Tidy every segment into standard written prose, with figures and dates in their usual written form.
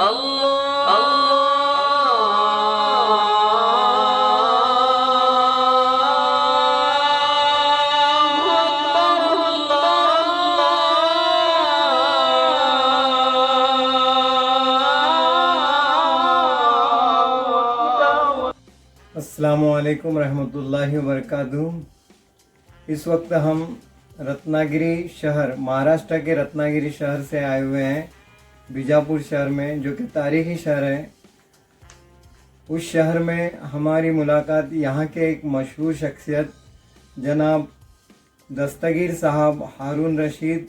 अस्सलामुअलैकुम रहमतुल्लाहि वबरकातुहू। इस वक्त हम रत्नागिरी शहर, महाराष्ट्र के रत्नागिरी शहर से आए हुए हैं, बीजापुर शहर में, जो कि तारीखी शहर है। उस शहर में हमारी मुलाकात यहाँ के एक मशहूर शख्सियत जनाब दस्तगीर साहब हारून रशीद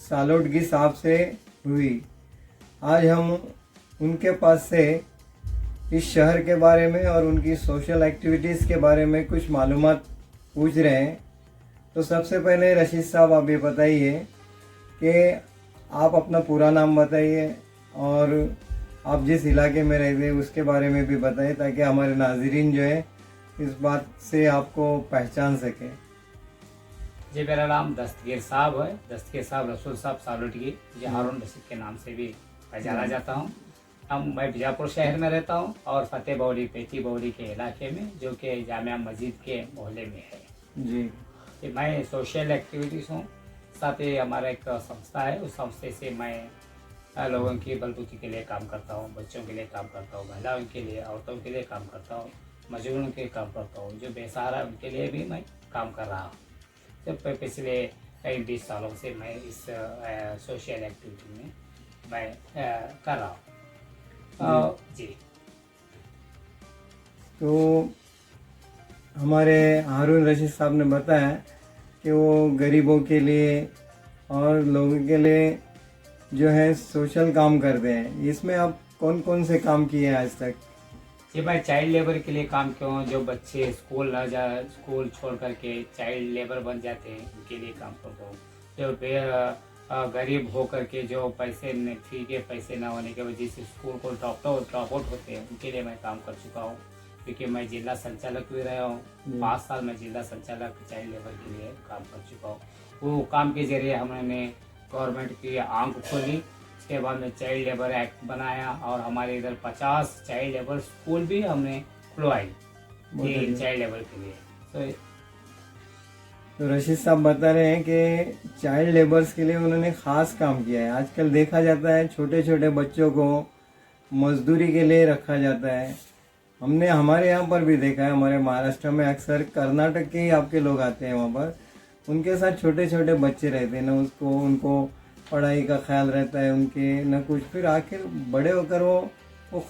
सालोटगी साहब से हुई। आज हम उनके पास से इस शहर के बारे में और उनकी सोशल एक्टिविटीज़ के बारे में कुछ मालूमात पूछ रहे हैं। तो सबसे पहले रशीद साहब, आप ये बताइए कि आप अपना पूरा नाम बताइए और आप जिस इलाके में रहते हैं उसके बारे में भी बताइए, ताकि हमारे नाज़रीन जो है इस बात से आपको पहचान सके। जी, मेरा नाम दस्तगीर साहब है, दस्तगीर साहब रसूल साहब सालोटगी, जो हारून रशीद के नाम से भी पहचाना जाता हूँ। मैं बीजापुर शहर में रहता हूँ और फतेह बौरी पेटी बौरी के इलाके में, जो कि जामिया मस्जिद के मोहल्ले में है। जी, कि मैं सोशल एक्टिविटीज़ हूँ, साथ ही हमारा एक संस्था है, उस संस्थे से मैं लोगों की बलबूती के लिए काम करता हूँ, बच्चों के लिए काम करता हूँ, महिलाओं के लिए, औरतों के लिए काम करता हूँ, मजदूरों के लिए काम करता हूँ, जो बेसहारा उनके लिए भी मैं काम कर रहा हूँ। तो पिछले कई 20 सालों से मैं इस सोशल एक्टिविटी में मैं कर रहा हूँ। जी। तो हमारे हारून रशीद साहब ने बताया कि वो गरीबों के लिए और लोगों के लिए जो है सोशल काम करते हैं। इसमें आप कौन कौन से काम किए हैं आज तक? जी, मैं चाइल्ड लेबर के लिए काम किया हूँ। जो बच्चे स्कूल छोड़ करके चाइल्ड लेबर बन जाते हैं, उनके लिए काम करता हूँ। जो गरीब हो करके जो फी के पैसे ना होने के वजह से स्कूल को ड्रॉप आउट होते हैं, उनके लिए मैं काम कर चुका हूँ। क्योंकि मैं जिला संचालक भी रहा हूँ, 5 साल मैं जिला संचालक चाइल्ड लेबर के लिए काम कर चुका हूँ। वो काम के जरिए हमने गवर्नमेंट की आंख खोली। उसके बाद में चाइल्ड लेबर एक्ट बनाया और हमारे इधर 50 चाइल्ड लेबर स्कूल भी हमने खुलवाई चाइल्ड लेबर के लिए। तो रशीद साहब बता रहे हैं कि चाइल्ड लेबर्स के लिए उन्होंने ख़ास काम किया है। आजकल देखा जाता है छोटे छोटे बच्चों को मजदूरी के लिए रखा जाता है। हमने हमारे यहाँ पर भी देखा है, हमारे महाराष्ट्र में अक्सर कर्नाटक के ही आपके लोग आते हैं, वहाँ पर उनके साथ छोटे छोटे बच्चे रहते हैं ना, उनको पढ़ाई का ख्याल रहता है उनके न कुछ, फिर आखिर बड़े होकर वो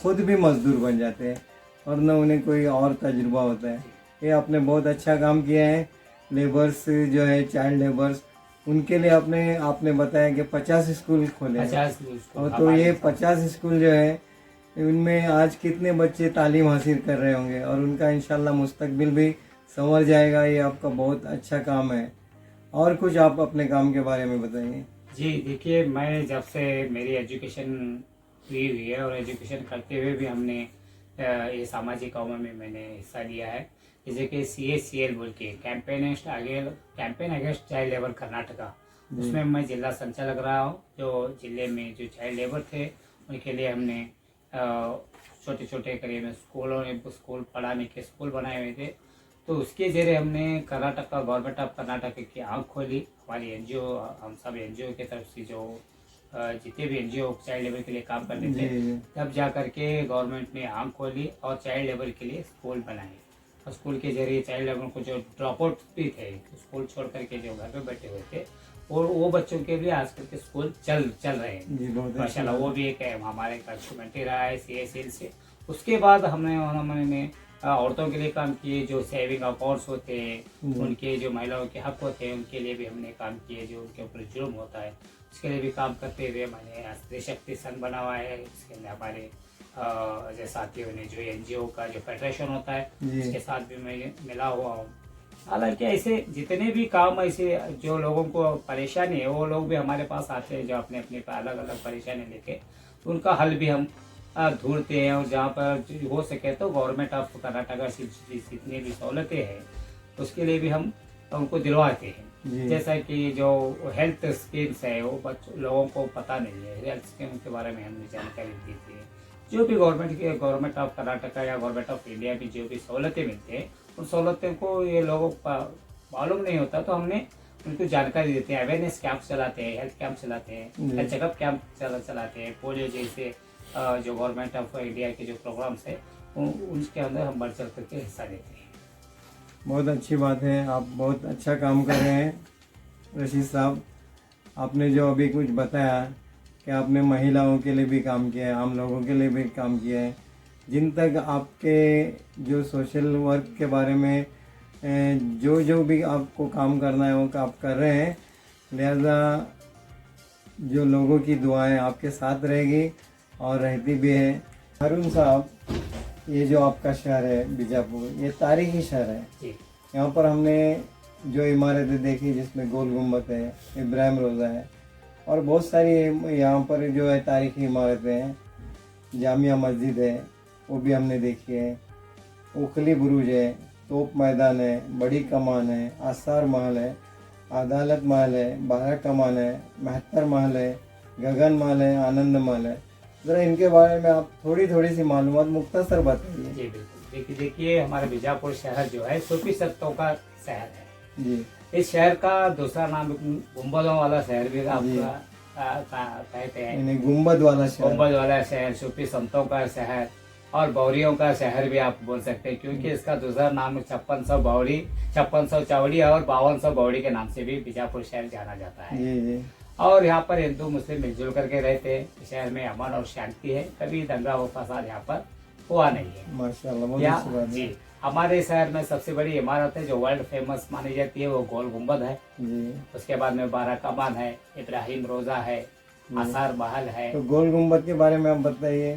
खुद भी मजदूर बन जाते हैं और न उन्हें कोई और तजुर्बा होता है। ये आपने बहुत अच्छा काम किया है। लेबर्स जो है चाइल्ड लेबर्स, उनके लिए आपने बताया कि 50 स्कूल खोले हैं। 50 स्कूल। और तो ये 50 स्कूल जो है उनमें आज कितने बच्चे तालीम हासिल कर रहे होंगे और उनका इंशाल्लाह मुस्तकबिल भी संवर जाएगा। ये आपका बहुत अच्छा काम है। और कुछ आप अपने काम के बारे में बताइए। जी, देखिए, मैं जब से मेरी एजुकेशन हुई है और एजुकेशन करते हुए भी हमने ये सामाजिक कामों में मैंने हिस्सा लिया है। जैसे कि CACL बोल के campaign against child labour Karnataka, उसमें मैं जिला संचालक रहा हूँ। जो जिले में जो चाइल्ड लेबर थे उनके लिए हमने छोटे छोटे करीब स्कूल पढ़ाने के स्कूल बनाए हुए थे। तो उसके जरिए हमने गवर्नमेंट ऑफ कर्नाटक की आँख खोली। हमारी NGO, हम सब NGO की तरफ से जो जितने भी NGO चाइल्ड लेबर के लिए काम करते थे, तब जा करके गवर्नमेंट ने आँख खोली और चाइल्ड लेबर के लिए स्कूल बनाए। और स्कूल के जरिए चाइल्ड लेबर को जो ड्रॉप आउट भी थे, स्कूल छोड़ करके जो घर पे बैठे हुए थे, और वो बच्चों के लिए आजकल के स्कूल चल रहे हैं माशाल्लाह। वो भी एक हमारे अचीवमेंट ही रहा है CACL से। उसके बाद हमने औरतों के लिए काम किए। जो सेविंग अकाउंट्स होते हैं, उनके जो महिलाओं के हक होते हैं, उनके लिए भी हमने काम किए। जो उनके ऊपर जुर्म होता है उसके लिए भी काम करते हुए मैंने स्त्री शक्ति संघ बना हुआ है। इसके लिए हमारे जो साथियों ने जो NGO का जो फेडरेशन होता है, उसके साथ भी मैं मिला हुआ हूँ। हालांकि ऐसे जितने भी काम ऐसे जो लोगों को परेशानी है, वो लोग भी हमारे पास आते हैं, जो अपने अपने अलग अलग परेशानी लेके उनका हल भी हम ढूंढते हैं। और जहाँ पर हो सके तो गवर्नमेंट ऑफ कर्नाटका से जितनी भी सहूलतें हैं उसके लिए भी हम उनको दिलवाते हैं। जी। जैसा कि जो हेल्थ स्कीम्स है वो लोगों को पता नहीं है, हेल्थ स्कीम के बारे में हमने जानकारी दी थी। जो भी गवर्नमेंट ऑफ कर्नाटका या गवर्नमेंट ऑफ इंडिया की जो भी सहूलतें मिलती है, उन सहूलतों को ये लोगों को मालूम नहीं होता, तो हमने उनको जानकारी देते हैं, अवेयरनेस कैंप चलाते हैं, हेल्थ कैंप चलाते हैं, जी। हेल्थ चेकअप कैंप चलाते हैं, पोलियो जैसे जो गवर्नमेंट ऑफ इंडिया के जो प्रोग्राम्स है उनके अंदर हम बढ़ चढ़ करके हिस्सा लेते हैं। बहुत अच्छी बात है, आप बहुत अच्छा काम कर रहे हैं रशीद साहब। आपने जो अभी कुछ बताया कि आपने महिलाओं के लिए भी काम किया है, आम लोगों के लिए भी काम किया है, जिन तक आपके जो सोशल वर्क के बारे में जो जो भी आपको काम करना है वो आप कर रहे हैं, लिहाजा जो लोगों की दुआएं आपके साथ रहेगी और रहती भी है। हारून साहब, ये जो आपका शहर है बीजापुर, ये तारीखी शहर है। जी। यहाँ पर हमने जो इमारतें देखी जिसमें गोल गुम्बद है, इब्राहिम रोज़ा है और बहुत सारी यहाँ पर जो है तारीखी इमारतें हैं। जामिया मस्जिद है वो भी हमने देखी है, उखली बुरुज है, तोप मैदान है, बड़ी कमान है, आसार महल है, अदालत महल है, 12 कमान है, महत्तर महल है, गगन महल है, आनंद महल है। ज़रा इनके बारे में आप थोड़ी थोड़ी सी मालूमात मुख्तसर बताइए। जी बिल्कुल, देखिए हमारा बीजापुर शहर जो है सूफी संतों का शहर है। जी। इस शहर का दूसरा नाम गुम्बदों वाला शहर भी जी। आपका कहते हैं। इन्हें गुम्बद वाला शहर। गुम्बद वाला शहर, सूफी संतों का शहर और बौरियों का शहर भी आप बोल सकते हैं, क्योंकि इसका दूसरा नाम 5600 बौरी, 5600 चौड़ी और 5200 बौरी के नाम से भी बीजापुर शहर जाना जाता है। जी जी। और यहाँ पर हिंदू मुस्लिम मिलजुल करके रहते हैं। शहर में अमन और शांति है, कभी दंगा व फसाद यहाँ पर हुआ नहीं है। माशाल्लाह, बहुत अच्छी बात है। जी, हमारे शहर में सबसे बड़ी इमारत है जो वर्ल्ड फेमस मानी जाती है, वो गोल गुम्बद है। जी। उसके बाद में 12 कमान है, इब्राहिम रोजा है, आसार महल है। तो गोल गुम्बद के बारे में आप बताइए।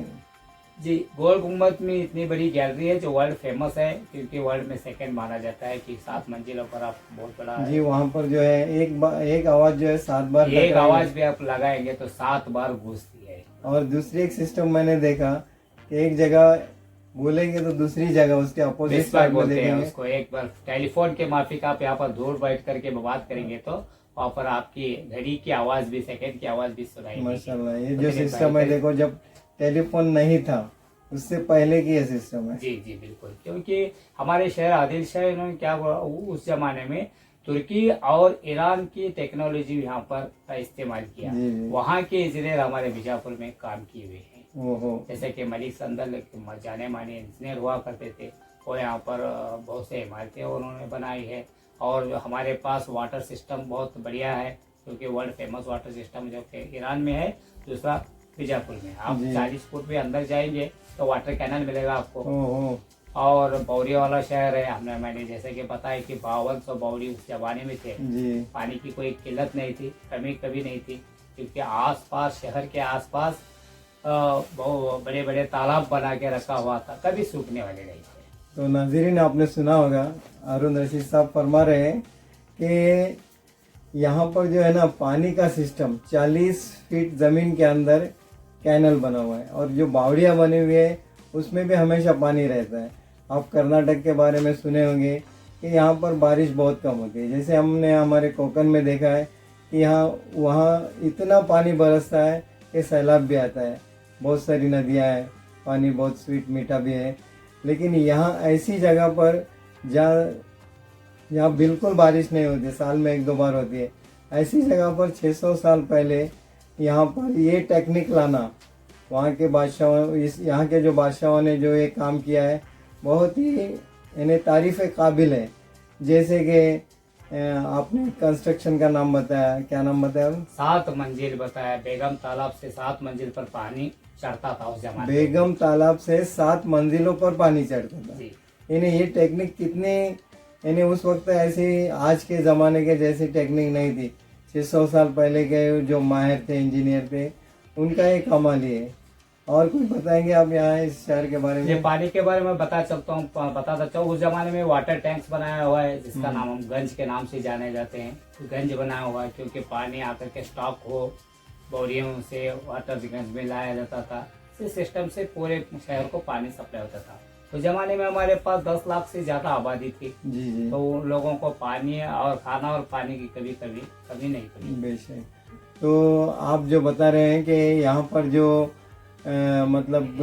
जी, गोल गुम्बद में इतनी बड़ी गैलरी है जो वर्ल्ड फेमस है, क्योंकि वर्ल्ड में सेकंड माना जाता है कि 7 मंजिलों पर आप बहुत बड़ा जी, वहाँ पर जो है एक आवाज जो है 7 बार एक टकराएगी। आवाज भी आप लगाएंगे तो 7 बार गूंजती है। और दूसरी एक सिस्टम मैंने देखा कि एक जगह बोलेंगे तो दूसरी जगह उसके अपोजिट 20 बार साइड में बोलते हैं देखेंगे। उसको। एक बार टेलीफोन के माफिक आप यहाँ पर दूर बैठ करके बात करेंगे तो वहाँ पर आपकी घड़ी की आवाज भी, सेकंड की आवाज भी सुनाई देगी। माशाल्लाह, ये जो सिस्टम है देखो, जब टेलीफोन नहीं था उससे पहले की ये सिस्टम है। जी जी बिल्कुल, क्योंकि हमारे शहर आदिल शाह इन्होंने क्या हुआ, उस जमाने में तुर्की और ईरान की टेक्नोलॉजी यहाँ पर इस्तेमाल किया। जी, जी। वहाँ के इंजीनियर हमारे बीजापुर में काम किए हुए हैं। ओहो। जैसे कि मलिक संदल जाने माने इंजीनियर हुआ करते थे, वो यहाँ पर बहुत से इमारतें उन्होंने बनाई है। और जो हमारे पास वाटर सिस्टम बहुत बढ़िया है, क्योंकि वर्ल्ड फेमस वाटर सिस्टम जो कि ईरान में है, दूसरा बीजापुर में। आप जी। 40 फुट में अंदर जाएंगे तो वाटर कैनल मिलेगा आपको। ओहो। और बौरी वाला शहर है, मैंने जैसे कि बताया कि 5200 बौरी उस जमाने में थे। जी। पानी की कोई किल्लत नहीं थी, कमी कभी नहीं थी, क्योंकि आसपास शहर के आसपास बहुत बड़े बड़े तालाब बना के रखा हुआ था, कभी सूखने वाले नहीं थे। तो नाज़रीन, आपने सुना होगा हारून रशीद साहब फरमा रहे हैं कि यहाँ पर जो है ना पानी का सिस्टम 40 फीट ज़मीन के अंदर कैनल बना हुआ है और जो बावड़ियाँ बनी हुई है उसमें भी हमेशा पानी रहता है। आप कर्नाटक के बारे में सुने होंगे कि यहाँ पर बारिश बहुत कम होती है। जैसे हमने हमारे कोकन में देखा है कि यहाँ वहाँ इतना पानी बरसता है कि सैलाब भी आता है, बहुत सारी नदियाँ हैं, पानी बहुत स्वीट मीठा भी है। लेकिन यहाँ ऐसी जगह पर यहाँ बिल्कुल बारिश नहीं होती, साल में 1-2 बार होती है। ऐसी जगह पर 600 साल पहले यहाँ पर ये टेक्निक लाना, वहाँ के बादशाहों, यहाँ के जो बादशाहों ने जो ये काम किया है बहुत ही इन्हें तारीफ़ काबिल है। जैसे कि आपने कंस्ट्रक्शन का नाम बताया, क्या नाम बताया? 7 मंजिल बताया, बेगम तालाब से 7 मंजिल पर पानी चढ़ता था उस जमाने में। बेगम तालाब से 7 मंजिलों पर पानी चढ़ता था। जी। इन्हें ये टेक्निक कितनी, इन्हें उस वक्त ऐसी आज के ज़माने के जैसी टेक्निक नहीं थी। 600 साल पहले के जो माहिर थे, इंजीनियर थे, उनका ये कमाल ही है। और कुछ बताएंगे आप यहाँ इस शहर के बारे ये में? पानी के बारे में बताता चलता हूँ। उस जमाने में वाटर टैंक्स बनाया हुआ है, जिसका नाम हम गंज के नाम से जाने जाते हैं। गंज बनाया हुआ है क्योंकि पानी आकर के स्टॉक हो, बोरियों से वाटर गंज में लाया जाता था। इस सिस्टम से पूरे शहर को पानी सप्लाई होता था। उस जमाने में हमारे पास 10 लाख से ज्यादा आबादी थी, जी जी तो उन लोगों को पानी और खाना और पानी की कभी नहीं पड़ी। बेशक। तो आप जो बता रहे हैं कि यहाँ पर जो मतलब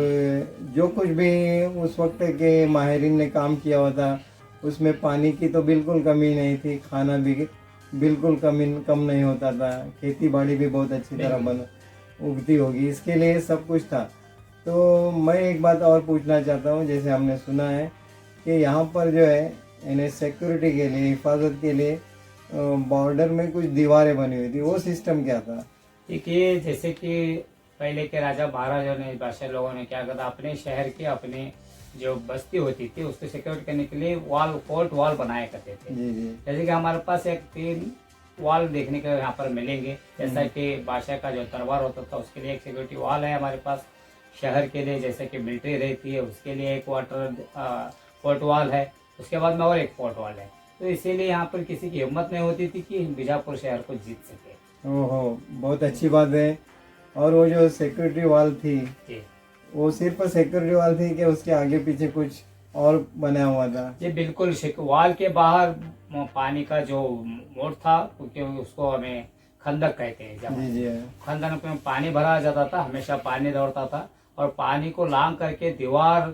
जो कुछ भी उस वक्त के माहिरीन ने काम किया हुआ था, उसमें पानी की तो बिल्कुल कमी नहीं थी, खाना भी बिल्कुल कम नहीं होता था, खेती बाड़ी भी बहुत अच्छी तरह उगती होगी, इसके लिए सब कुछ था। तो मैं एक बात और पूछना चाहता हूँ, जैसे हमने सुना है कि यहाँ पर जो है यानी सिक्योरिटी के लिए, हिफाजत के लिए बॉर्डर में कुछ दीवारें बनी हुई थी, वो सिस्टम क्या था? देखिए, जैसे कि पहले के राजा महाराजा ने, बादशाह लोगों ने क्या करा, अपने शहर के, अपने जो बस्ती होती थी उसको सिक्योर करने के लिए फोर्ट वॉल बनाया करते थे। जी जी जैसे कि हमारे पास एक 3 वॉल देखने को यहाँ पर मिलेंगे। जैसा कि बादशाह का जो दरबार होता था उसके लिए एक सिक्योरिटी वॉल है हमारे पास। शहर के लिए जैसे कि मिलिट्री रहती है उसके लिए एक फोर्ट वॉल है। उसके बाद में और एक फोर्ट वॉल है। तो इसीलिए यहाँ पर किसी की हिम्मत नहीं होती थी कि बीजापुर शहर को जीत सके। ओहो, बहुत अच्छी बात है। और वो जो सिक्योरिटी वॉल थी, जी वो सिर्फ सिक्योरिटी वॉल थी कि उसके आगे पीछे कुछ और बना हुआ था? जी बिल्कुल, वॉल के बाहर पानी का जो मोड़ था, क्योंकि उसको हमें खंदक कहते हैं। जब जी जी खंदक में पानी भरा जाता था, हमेशा पानी दौड़ता था, और पानी को लांग करके दीवार,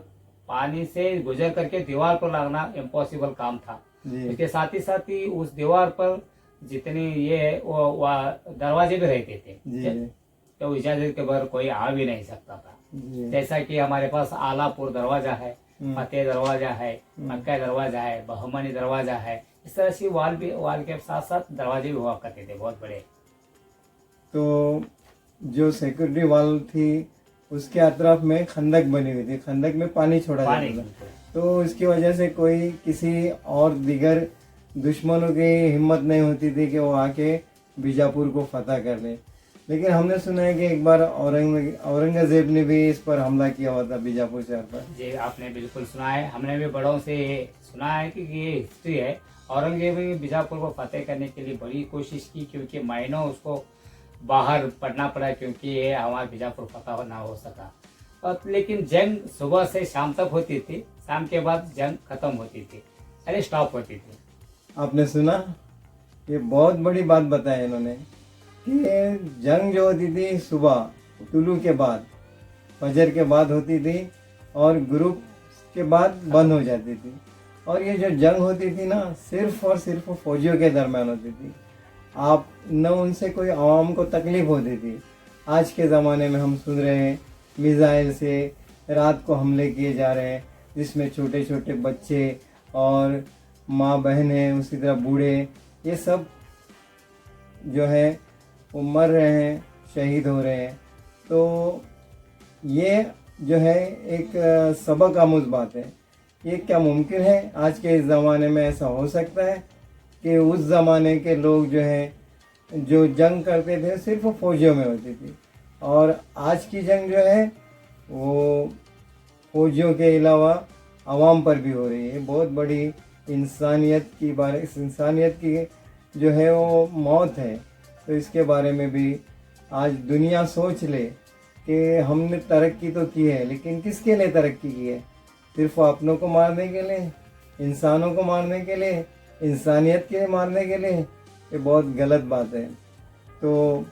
पानी से गुजर करके दीवार पर लागना इम्पॉसिबल काम था। जी उसके साथ ही उस दीवार पर जितनी ये है वो दरवाजे भी रहते थे, जी तो इजाजत के बगैर कोई आ भी नहीं सकता था। जी जैसा कि हमारे पास आलापुर दरवाजा है, फतेह दरवाजा है, हम्म। मक्का दरवाजा है, बहमनी दरवाजा है। इस तरह से वॉल के साथ साथ दरवाजे भी हुआ करते थे बहुत बड़े। तो जो सिक्योरिटी वॉल थी उसके अतराफ में खंदक बनी हुई थी, खंदक में पानी छोड़ा पानी जाता था, तो इसकी वजह से कोई किसी और दिगर दुश्मनों की हिम्मत नहीं होती थी कि वो आके बीजापुर को फतह कर ले। लेकिन हमने सुना है कि एक बार औरंगजेब ने भी इस पर हमला किया हुआ था, बीजापुर शहर पर। जी आपने बिल्कुल सुना है, हमने भी बड़ों से सुना है कि ये हिस्ट्री है। औरंगजेब ने बीजापुर को फतेह करने के लिए बड़ी कोशिश की, क्योंकि महीनों उसको बाहर पढ़ना पड़ा, क्योंकि ये हमारा बीजापुर फतेह ना हो सका। और लेकिन जंग सुबह से शाम तक होती थी, शाम के बाद जंग खत्म होती थी, अरे स्टॉप होती थी। आपने सुना, ये बहुत बड़ी बात बताई इन्होंने कि जंग जो होती थी सुबह तुलू के बाद, फजर के बाद होती थी, और ग्रुप के बाद बंद हो जाती थी। और ये जो जंग होती थी ना, सिर्फ और सिर्फ फौजियों के दरम्यान होती थी, आप न उनसे कोई आवाम को तकलीफ होती थी। आज के ज़माने में हम सुन रहे हैं मिसाइल से रात को हमले किए जा रहे हैं, जिसमें छोटे छोटे बच्चे और माँ बहनें, उसी तरह बूढ़े, ये सब जो है वो मर रहे हैं, शहीद हो रहे हैं। तो ये जो है एक सबक आमूज बात है। ये क्या मुमकिन है आज के इस ज़माने में ऐसा हो सकता है कि उस ज़माने के लोग जो हैं जो जंग करते थे सिर्फ फौजियों में होती थी, और आज की जंग जो है वो फौजियों के अलावा आवाम पर भी हो रही है। बहुत बड़ी इंसानियत की जो है वो मौत है। तो इसके बारे में भी आज दुनिया सोच ले कि हमने तरक्की तो की है, लेकिन किसके लिए तरक्की की है? सिर्फ अपनों को मारने के लिए, इंसानों को मारने के लिए, इंसानियत के मारने के लिए? ये बहुत गलत बात है। तो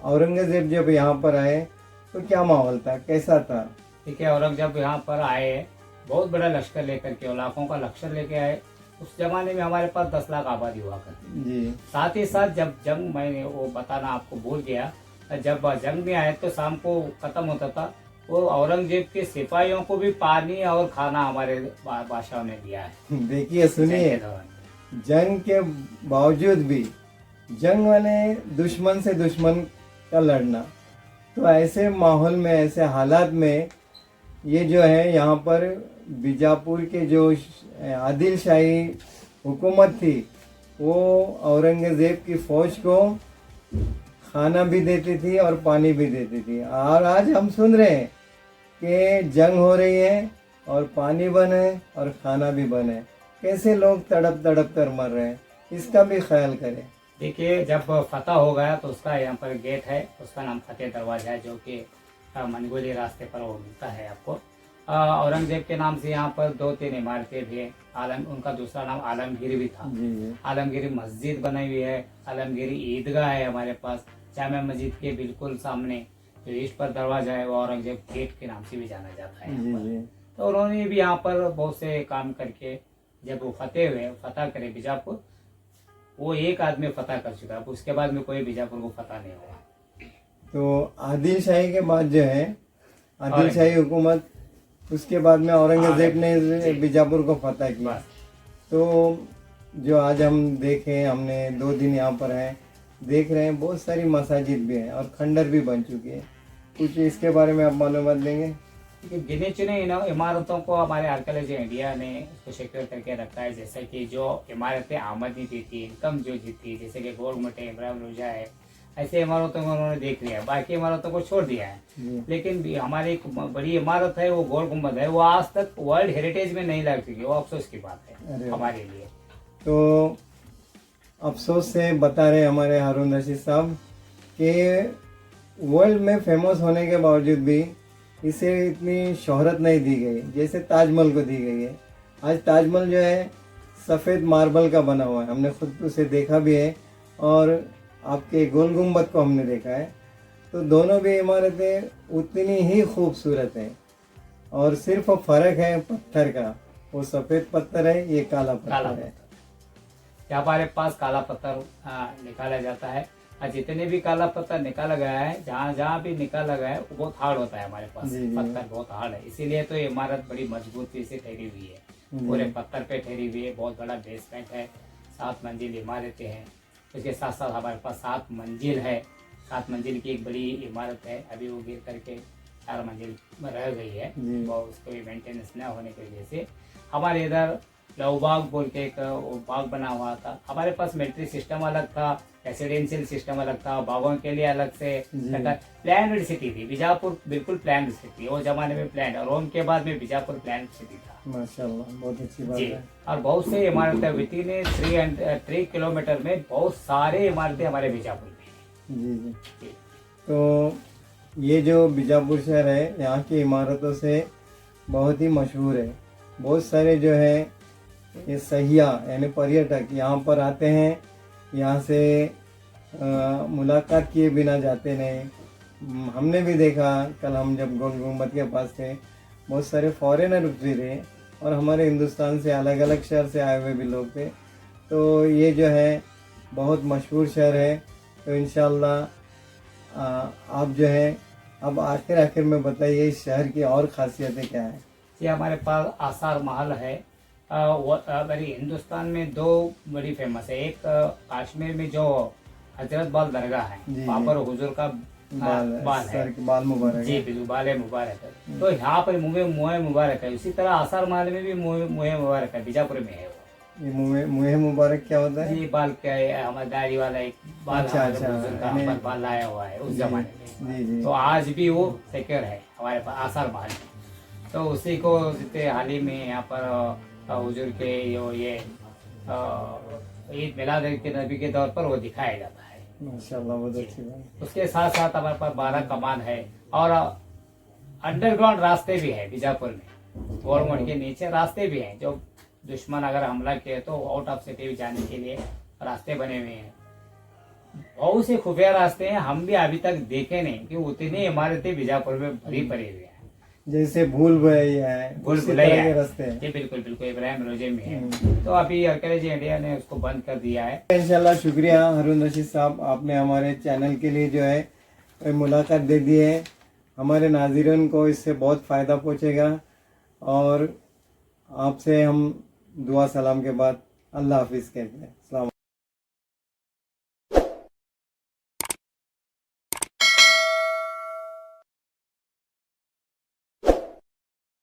औरंगज़ेब जब यहाँ पर आए तो क्या माहौल था, कैसा था? ठीक है, औरंगजेब यहाँ पर आए, बहुत बड़ा लश्कर लेकर के, लाखों का लश्कर लेके आए। उस जमाने में हमारे पास 10 लाख आबादी हुआ करती। जी साथ ही साथ जब जंग, मैंने वो बताना आपको भूल गया, जब जंग में आए तो शाम को खत्म होता था, वो औरंगजेब के सिपाहियों को भी पानी और खाना हमारे बादशाह ने दिया है। देखिए, सुनिए, जंग के दौरान। जंग के बावजूद भी, जंग वाले दुश्मन से दुश्मन का लड़ना, तो ऐसे माहौल में, ऐसे हालात में ये जो है यहाँ पर बीजापुर के जो आदिल शाही हुकूमत थी, वो औरंगज़ेब की फ़ौज को खाना भी देती थी और पानी भी देती थी। और आज हम सुन रहे हैं कि जंग हो रही है और पानी बंद है और खाना भी बंद है। कैसे लोग तड़प तड़प कर मर रहे हैं, इसका भी ख्याल करें। देखिए, जब फतह हो गया तो उसका यहाँ पर गेट है, उसका नाम फतेह दरवाजा है, जो कि मनगोली रास्ते पर वो मिलता है आपको। औरंगजेब के नाम से यहाँ पर 2-3 इमारतें भी है। उनका दूसरा नाम आलमगीर भी था। जी जी। आलमगीरी मस्जिद बनाई हुई है, आलमगीरी ईदगाह है हमारे पास। जामा मस्जिद के बिल्कुल सामने जो ईस्ट पर दरवाजा है वो औरंगजेब गेट के नाम से भी जाना जाता है जी यहाँ पर। जी। तो उन्होंने भी यहाँ पर बहुत से काम करके जब वो फतेह करे बीजापुर, वो एक आदमी फतह कर चुका है, उसके बाद में कोई बीजापुर को फतह नहीं हुआ। तो आदिल शाही के बाद जो है, आदिल शाही हुकूमत, उसके बाद में औरंगजेब ने बीजापुर को फतह किया। बस तो जो आज हम देखें, हमने 2 दिन यहाँ पर हैं, देख रहे हैं बहुत सारी मसाजिद भी हैं और खंडर भी बन चुकी है। कुछ इसके बारे में आप मालूमात देंगे? क्योंकि गिने चुने इमारतों को हमारे आर्कियोलॉजी इंडिया ने उसको सिक्योर करके रखा है। जैसे कि जो इमारतें आमदनी दी थी, इनकम जो थी, जैसे कि गोल मटे, इब्राहिम रोजा है, ऐसे इमारतों को उन्होंने देख लिया, बाकी इमारतों को छोड़ दिया है। लेकिन हमारी एक बड़ी इमारत है, वो गोल गुम्बद है, वो आज तक वर्ल्ड हेरिटेज में नहीं लग चुकी। वो अफसोस की बात है हमारे लिए। तो अफसोस से बता रहे हमारे हारून रशीद साहब कि वर्ल्ड में फेमस होने के बावजूद भी इसे इतनी शोहरत नहीं दी गई जैसे ताजमहल को दी गई है। आज ताजमहल जो है सफ़ेद मार्बल का बना हुआ है, हमने खुद उसे देखा भी है, और आपके गोल गुम्बद को हमने देखा है। तो दोनों भी इमारतें उतनी ही खूबसूरत हैं, और सिर्फ फ़र्क है पत्थर का, वो सफ़ेद पत्थर है, ये काला पत्थर है। हमारे पास काला पत्थर निकाला जाता है, और जितने भी काला पत्थर निकाला गया है, जहाँ जहाँ भी निकाला गया है वो बहुत हार्ड होता है हमारे पास। पत्थर बहुत हार्ड है, इसीलिए तो ये इमारत बड़ी मजबूती से ठहरी हुई है, पूरे पत्थर पे ठहरी हुई है। बहुत बड़ा बेसमेंट है, 7 मंजिल इमारतें हैं। उसके साथ साथ हमारे पास 7 मंजिल है, 7 मंजिल की एक बड़ी इमारत है। अभी वो गिर करके 4 मंजिल में रह गई है, वो उसको मेंटेनेंस न होने की वजह से। हमारे इधर लव बाग बोल के एक बाग बना हुआ था। हमारे पास मिलिट्री सिस्टम अलग था, रेसिडेंशियल सिस्टम अलग था, बागों के लिए अलग से प्लान्ड सिटी थी। बीजापुर बिल्कुल प्लान्ड सिटी, वो जमाने में प्लान्ड, और रोम के बाद में बीजापुर प्लान्ड सिटी था। माशाल्लाह, बहुत अच्छी बात है। और बहुत से इमारतें विदिन 3 किलोमीटर में बहुत सारे इमारतें हमारे बीजापुर में। जी जी। तो ये जो बीजापुर शहर है, यहाँ की इमारतों से बहुत ही मशहूर है। बहुत सारे जो है ये सयाह यानी पर्यटक यहाँ पर आते हैं, यहाँ से मुलाकात किए बिना जाते नहीं। हमने भी देखा, कल हम जब गोल गुम्बद के पास थे, बहुत सारे फॉरेनर भी थे, और हमारे हिंदुस्तान से अलग अलग शहर से आए हुए भी लोग थे। तो ये जो है बहुत मशहूर शहर है। तो इंशाल्लाह आप जो है अब आखिर में बताइए इस शहर की और खासियतें क्या है? ये हमारे पास आसार महल है। मेरी हिंदुस्तान में 2 बड़ी फेमस है। एक कश्मीर में जो हजरत बाल दरगाह है, वहाँ पर हुजूर का बाल मुबारक जी बिल्कुल, बाल मुबारक है। तो यहाँ पर मुँह मुबारक है। उसी तरह आसार महल में भी मुँह मुबारक है, बीजापुर में है। ये मुँह मुबारक क्या होता है? ये बाल क्या है, हमारे दाढ़ी वाला एक बाल, अच्छा, बाल लाया हुआ है उस जमाने में। जी। तो आज भी वो सिक्योर है हमारे पास आसार महल में। तो उसी को जितने हाल ही में यहाँ पर हुजूर के ये ईद मिलाद के नबी के दौर पर वो दिखाया जाता है। माशाल्लाह, बहुत अच्छी बात। उसके साथ साथ हमारे पास 12 कमान है, और अंडरग्राउंड रास्ते भी है बीजापुर में। गोल मोड़ के नीचे रास्ते भी हैं, जो दुश्मन अगर हमला किए तो आउट ऑफ सिटी जाने के लिए रास्ते बने हुए हैं। बहुत से खुफिया रास्ते हैं, हम भी अभी तक देखे नहीं कि उतनी इमारतें बीजापुर में भरी पड़ी हुई है। जैसे भूल भुलैया है, भूल भुलैया के रास्ते हैं। ये बिल्कुल बिल्कुल इब्राहिम रोजे में है। तो अभी आर्कियोलॉजी इंडिया ने उसको बंद कर दिया है। इंशाल्लाह शुक्रिया हारून रशीद साहब, आपने हमारे चैनल के लिए जो है मुलाकात दे दी है। हमारे नाज़रीन को इससे बहुत फ़ायदा पहुंचेगा, और आपसे हम दुआ सलाम के बाद अल्लाह हाफिज़ कहते हैं।